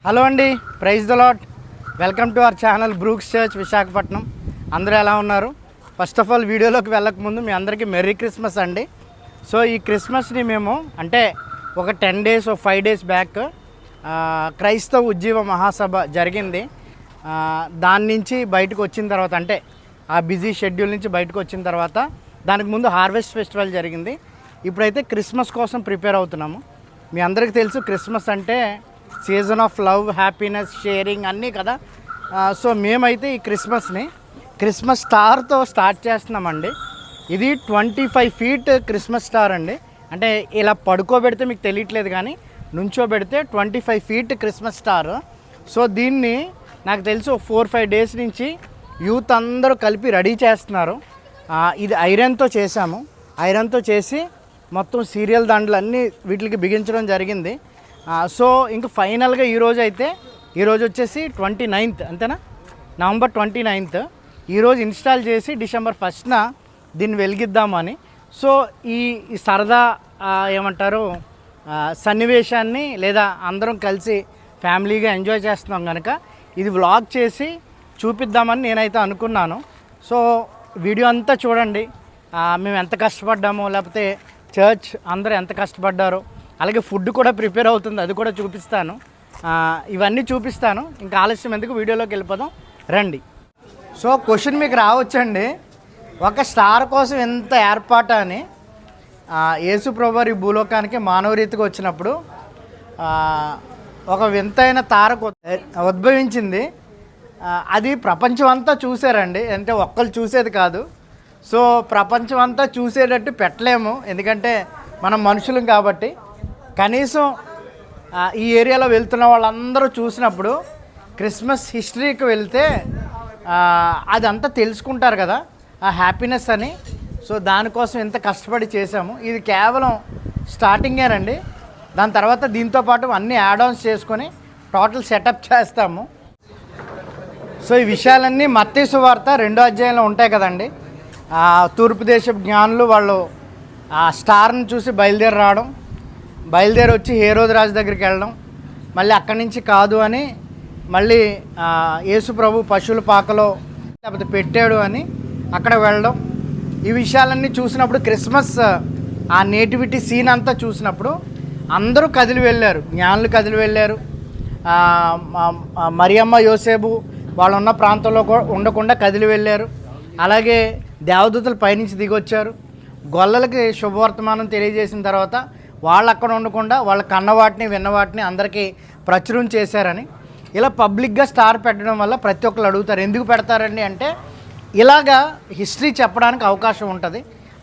Hello అండి, praise the Lord. Welcome to our channel Brooks Church Visakhapatnam. అందరూ ఎలా ఉన్నారు? ఫస్ట్ ఆఫ్ ఆల్ వీడియోలోకి వెళ్ళకముందు మీ అందరికీ మెర్రీ క్రిస్మస్ అండి. సో ఈ క్రిస్మస్ని మేము అంటే ఒక 10 days 5 days బ్యాక్ క్రైస్తవ ఉజ్జీవ మహాసభ జరిగింది. దాని నుంచి బయటకు వచ్చిన తర్వాత అంటే ఆ బిజీ షెడ్యూల్ నుంచి బయటకు వచ్చిన తర్వాత దానికి ముందు హార్వెస్ట్ ఫెస్టివల్ జరిగింది. ఇప్పుడైతే క్రిస్మస్ కోసం ప్రిపేర్ అవుతున్నాము. మీ అందరికీ తెలుసు క్రిస్మస్ అంటే season of love, happiness, sharing అన్నీ కదా. సో మేమైతే ఈ క్రిస్మస్ స్టార్తో స్టార్ట్ చేస్తున్నామండి. ఇది 25 feet క్రిస్మస్ స్టార్ అండి. అంటే ఇలా పడుకోబెడితే మీకు తెలియట్లేదు కానీ నుంచోబెడితే 25 feet క్రిస్మస్ స్టార్. సో దీన్ని నాకు తెలిసి 4-5 days నుంచి యూత్ అందరూ కలిపి రెడీ చేస్తున్నారు. ఇది ఐరన్తో చేశాము. ఐరన్తో చేసి మొత్తం సీరియల్ దండలు అన్నీ వీటికి బిగించడం జరిగింది. సో ఇంకా ఫైనల్గా ఈరోజు వచ్చేసి 29th అంతేనా, November 29th ఈరోజు ఇన్స్టాల్ చేసి December 1st దీన్ని వెలిగిద్దామని. సో ఈ సరదా ఏమంటారు సన్నివేశాన్ని లేదా అందరం కలిసి ఫ్యామిలీగా ఎంజాయ్ చేస్తున్నాం కనుక ఇది వ్లాగ్ చేసి చూపిద్దామని నేనైతే అనుకున్నాను. సో వీడియో అంతా చూడండి. మేము ఎంత కష్టపడ్డామో, లేకపోతే చర్చ్ అందరూ ఎంత కష్టపడ్డారో, అలాగే ఫుడ్ కూడా ప్రిపేర్ అవుతుంది, అది కూడా చూపిస్తాను. ఇవన్నీ చూపిస్తాను. ఇంకా ఆలస్యం ఎందుకు, వీడియోలోకి వెళ్ళిపోదాం రండి. సో క్వశ్చన్ మీకు రావచ్చండి, ఒక స్టార్ కోసం ఎంత ఏర్పాటు అని. యేసు ప్రభువారు ఈ భూలోకానికి మానవ రీతిగా వచ్చినప్పుడు ఒక వింతైన తారకు ఉద్భవించింది. అది ప్రపంచం అంతా చూసారండి. అంటే ఒక్కరు చూసేది కాదు. సో ప్రపంచం అంతా చూసేటట్టు పెట్టలేము, ఎందుకంటే మనం మనుషులం కాబట్టి. కనీసం ఈ ఏరియాలో వెళ్తున్న వాళ్ళందరూ చూసినప్పుడు క్రిస్మస్ హిస్టరీకి వెళ్తే అదంతా తెలుసుకుంటారు కదా, ఆ హ్యాపీనెస్ అని. సో దానికోసం ఎంత కష్టపడి చేసాము. ఇది కేవలం స్టార్టింగేనండి. దాని తర్వాత దీంతోపాటు అన్ని యాడ్ ఆన్స్ చేసుకొని టోటల్ సెటప్ చేస్తాము. సో ఈ విషయాలన్నీ మత్తయి సువార్త 2వ అధ్యాయంలో ఉంటాయి కదండి. తూర్పు దేశపు జ్ఞానులు వాళ్ళు ఆ స్టార్ని చూసి బయలుదేరి వచ్చి హేరోదు రాజు దగ్గరికి వెళ్ళడం, మళ్ళీ అక్కడి నుంచి కాదు అని మళ్ళీ యేసు ప్రభు పశువుల పాకలో లేకపోతే పెట్టాడు అని అక్కడ వెళ్ళడం. ఈ విషయాలన్నీ చూసినప్పుడు క్రిస్మస్ ఆ నేటివిటీ సీన్ అంతా చూసినప్పుడు అందరూ కదిలి వెళ్ళారు. జ్ఞానులు కదిలి వెళ్ళారు. మరియమ్మ యోసేపు వాళ్ళు ఉన్న ప్రాంతంలో ఉండకుండా కదిలి వెళ్ళారు. అలాగే దేవదూతలు పైనుంచి దిగొచ్చారు. గొల్లలకి శుభవర్తమానం తెలియజేసిన తర్వాత వాళ్ళు అక్కడ ఉండకుండా వాళ్ళ కన్నవాటిని విన్నవాటిని అందరికీ ప్రచురం చేశారని. ఇలా పబ్లిక్గా స్టార్ పెట్టడం వల్ల ప్రతి ఒక్కరు అడుగుతారు, ఎందుకు పెడతారండి అంటే ఇలాగా హిస్టరీ చెప్పడానికి అవకాశం ఉంటుంది.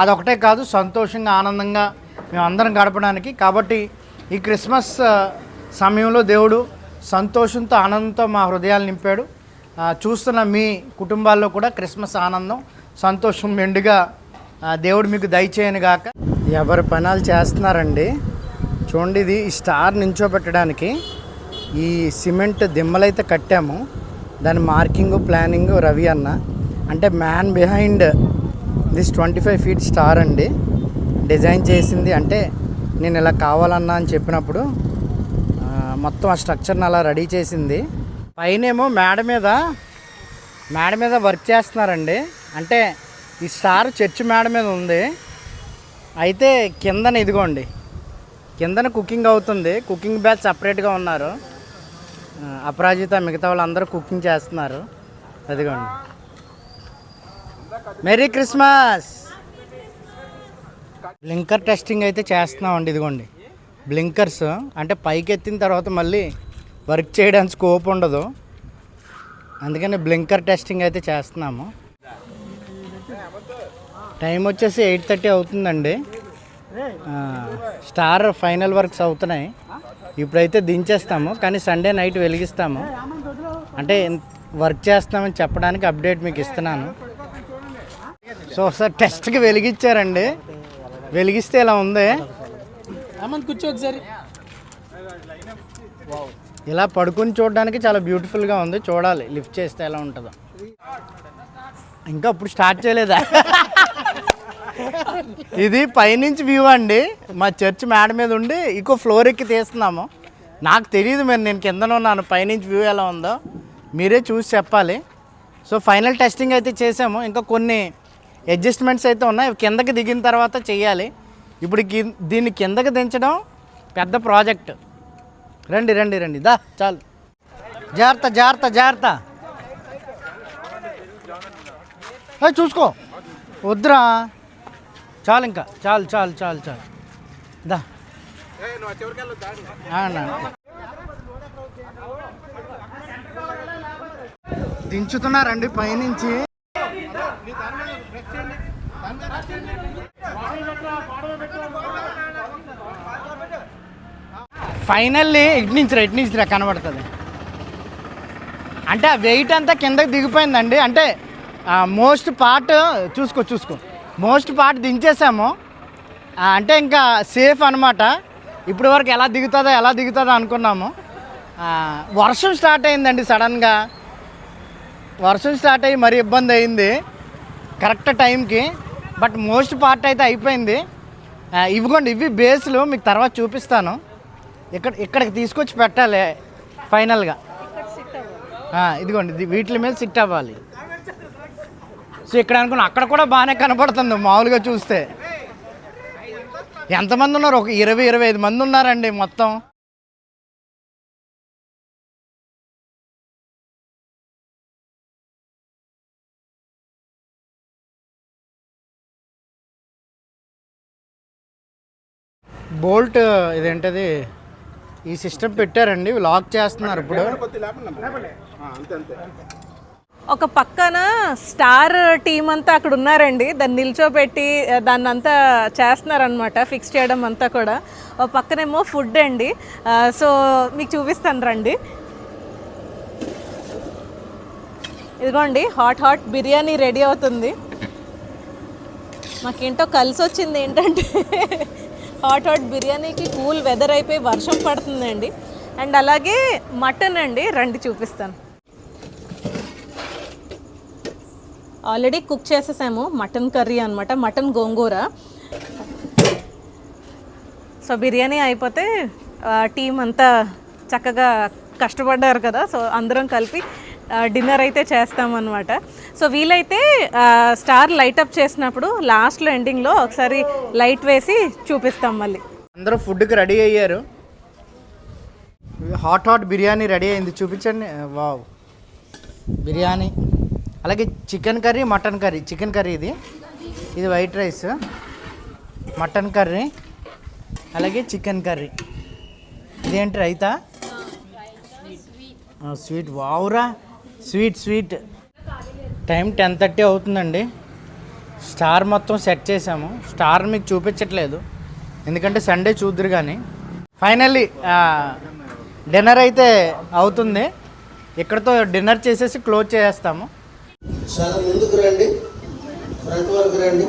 అదొకటే కాదు, సంతోషంగా ఆనందంగా మేము అందరం గడపడానికి. కాబట్టి ఈ క్రిస్మస్ సమయంలో దేవుడు సంతోషంతో ఆనందంతో మా హృదయాలు నింపాడు. చూస్తున్న మీ కుటుంబాల్లో కూడా క్రిస్మస్ ఆనందం, సంతోషం మెండుగా దేవుడు మీకు దయచేయను గాక. ఎవరి పనాలు చేస్తున్నారండి. చూడండి, ఇది ఈ స్టార్ నించోబెట్టడానికి ఈ సిమెంట్ దిమ్మలైతే కట్టాము. దాని మార్కింగ్ ప్లానింగ్ రవి అన్న, అంటే man behind this 25 feet star అండి డిజైన్ చేసింది. అంటే నేను ఇలా కావాలన్నా అని చెప్పినప్పుడు మొత్తం ఆ స్ట్రక్చర్ని అలా రెడీ చేసింది. పైనేమో మేడ మీద వర్క్ చేస్తున్నారండి. అంటే ఈ స్టార్ చర్చ్ మేడ మీద ఉంది. అయితే కిందన ఇదిగోండి, కిందన కుకింగ్ అవుతుంది. కుకింగ్ బ్యాచ్ సపరేట్గా ఉన్నారు. అపరాజిత మిగతా వాళ్ళందరూ కుకింగ్ చేస్తున్నారు. అదిగోండి, మెరీ క్రిస్మస్. బ్లింకర్ టెస్టింగ్ అయితే చేస్తున్నామండి. ఇదిగోండి బ్లింకర్స్, అంటే పైకి ఎత్తిన తర్వాత మళ్ళీ వర్క్ చేయడానికి స్కోప్ ఉండదు, అందుకని బ్లింకర్ టెస్టింగ్ అయితే చేస్తున్నాము. టైం వచ్చేసి 8:30 అవుతుందండి. స్టార్ ఫైనల్ వర్క్స్ అవుతున్నాయి. ఇప్పుడైతే దించేస్తాము, కానీ సండే నైట్ వెలిగిస్తాము. అంటే వర్క్ చేస్తామని చెప్పడానికి అప్డేట్ మీకు ఇస్తున్నాను. సో ఒకసారి టెస్ట్కి వెలిగించారండి. వెలిగిస్తే ఇలా ఉంది. కూర్చో ఒకసారి. ఇలా పడుకుని చూడడానికి చాలా బ్యూటిఫుల్గా ఉంది. చూడాలి లిఫ్ట్ చేస్తే ఎలా ఉంటుందో. ఇంకా ఇప్పుడు స్టార్ట్ చేయలేదా? ఇది పైనుంచి వ్యూ అండి. మా చర్చ్ మేడ మీద ఉండి ఇంకో ఫ్లోర్ ఎక్కి తీస్తున్నాము. నాకు తెలియదు మరి, నేను కిందన ఉన్నాను, పైనుంచి వ్యూ ఎలా ఉందో మీరే చూసి చెప్పాలి. సో ఫైనల్ టెస్టింగ్ అయితే చేసాము, ఇంకా కొన్ని అడ్జస్ట్మెంట్స్ అయితే ఉన్నాయి, కిందకి దిగిన తర్వాత చేయాలి. ఇప్పుడు దీన్ని కిందకి దించడం పెద్ద ప్రాజెక్ట్. రండి రండి రండి, దా చాలు, జాగ్రత్త జాగ్రత్త జాగ్రత్త, చూసుకో, వద్దురా, చాలు ఇంకా, చాలు చాలు చాలు చాలు, దా దించుతున్నారండి పైనుంచి. ఫైనల్లీ ఇటు నుంచి కనబడుతుంది. అంటే ఆ వెయిట్ అంతా కిందకి దిగిపోయిందండి. అంటే మోస్ట్ పార్ట్ చూసుకో మోస్ట్ పార్ట్ దించేసాము. అంటే ఇంకా సేఫ్ అనమాట. ఇప్పటి వరకు ఎలా దిగుతుందో అనుకున్నాము. వర్షం స్టార్ట్ అయిందండి, సడన్గా వర్షం స్టార్ట్ అయ్యి మరీ ఇబ్బంది అయింది కరెక్ట్ టైంకి. బట్ మోస్ట్ పార్ట్ అయితే అయిపోయింది. ఇవి బేస్లు మీకు తర్వాత చూపిస్తాను. ఇక్కడికి తీసుకొచ్చి పెట్టాలి ఫైనల్గా. ఇదిగోండి, వీటి మీద సిట్ అవ్వాలి. సో ఇక్కడ అనుకున్నా, అక్కడ కూడా బాగానే కనపడుతుంది మామూలుగా చూస్తే. ఎంతమంది ఉన్నారు? ఒక 20-25 మంది ఉన్నారండి మొత్తం. బోల్ట్ ఇదేంటది, ఈ సిస్టమ్ పెట్టారండి, లాక్ చేస్తున్నారు ఇప్పుడు. ఒక పక్కన స్టార్ టీం అంతా అక్కడ ఉన్నారండి, దాన్ని నిల్చోబెట్టి దాన్ని అంతా చేస్తున్నారనమాట, ఫిక్స్ చేయడం అంతా కూడా. ఒక పక్కనేమో ఫుడ్ అండి. సో మీకు చూపిస్తాను రండి. ఇదిగోండి, హాట్ బిర్యానీ రెడీ అవుతుంది. మాకేంటో కలిసి వచ్చింది ఏంటంటే హాట్ బిర్యానీకి కూల్ వెదర్ అయిపోయి వర్షం పడుతుందండి. అండ్ అలాగే మటన్ అండి, రండి చూపిస్తాను. ఆల్రెడీ కుక్ చేసేసాము మటన్ కర్రీ అనమాట, మటన్ గోంగూర. సో బిర్యానీ అయిపోతే టీం అంతా చక్కగా కష్టపడ్డారు కదా, సో అందరం కలిపి డిన్నర్ అయితే చేస్తామన్నమాట. సో వీలైతే స్టార్ లైటప్ చేసినప్పుడు లాస్ట్లో ఎండింగ్లో ఒకసారి లైట్ వేసి చూపిస్తాం మళ్ళీ. అందరూ ఫుడ్కి రెడీ అయ్యారు. హాట్ బిర్యానీ రెడీ అయింది, చూపించండి. వావ్, బిర్యానీ, అలాగే chicken curry, mutton curry. Chicken curry ఇది వైట్ రైస్, మటన్ కర్రీ, అలాగే చికెన్ కర్రీ. ఇదేంటి రైతా? స్వీట్. వావురా, స్వీట్. టైం 10:30 అవుతుందండి. స్టార్ మొత్తం సెట్ చేసాము. స్టార్ మీకు చూపించట్లేదు ఎందుకంటే సండే చూద్దరు. కానీ ఫైనల్లీ డిన్నర్ అయితే అవుతుంది. ఇక్కడతో డిన్నర్ చేసేసి క్లోజ్ చేసేస్తాము. చాలా ముందుకు రండి, ఫ్రంట్ వరకు రండి,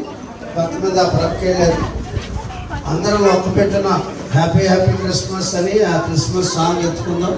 పక్క మీద ప్రక్కలేదు. అందరం ఒక్క పెట్టిన హ్యాపీ క్రిస్మస్ అని ఆ క్రిస్మస్ సాంగ్ ఎత్తుకుందాం.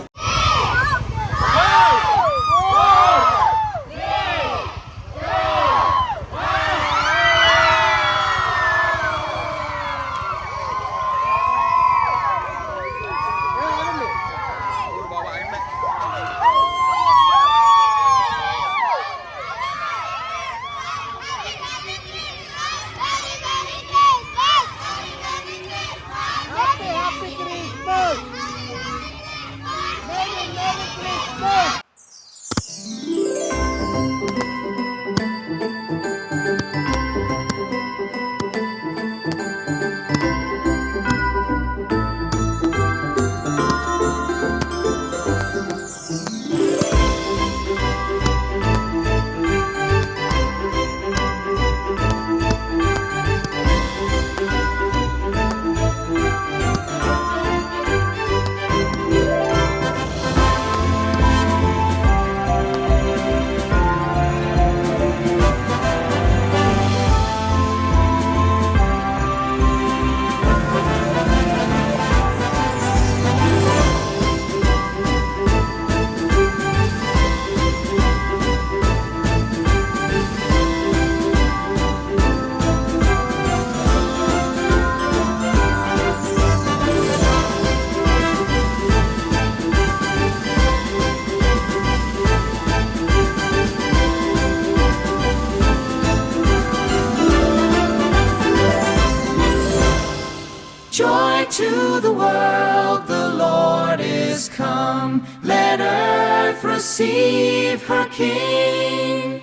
Joy to the world, the Lord is come. Let earth receive her King.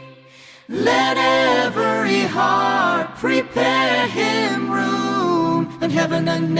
Let every heart prepare him room, and heaven and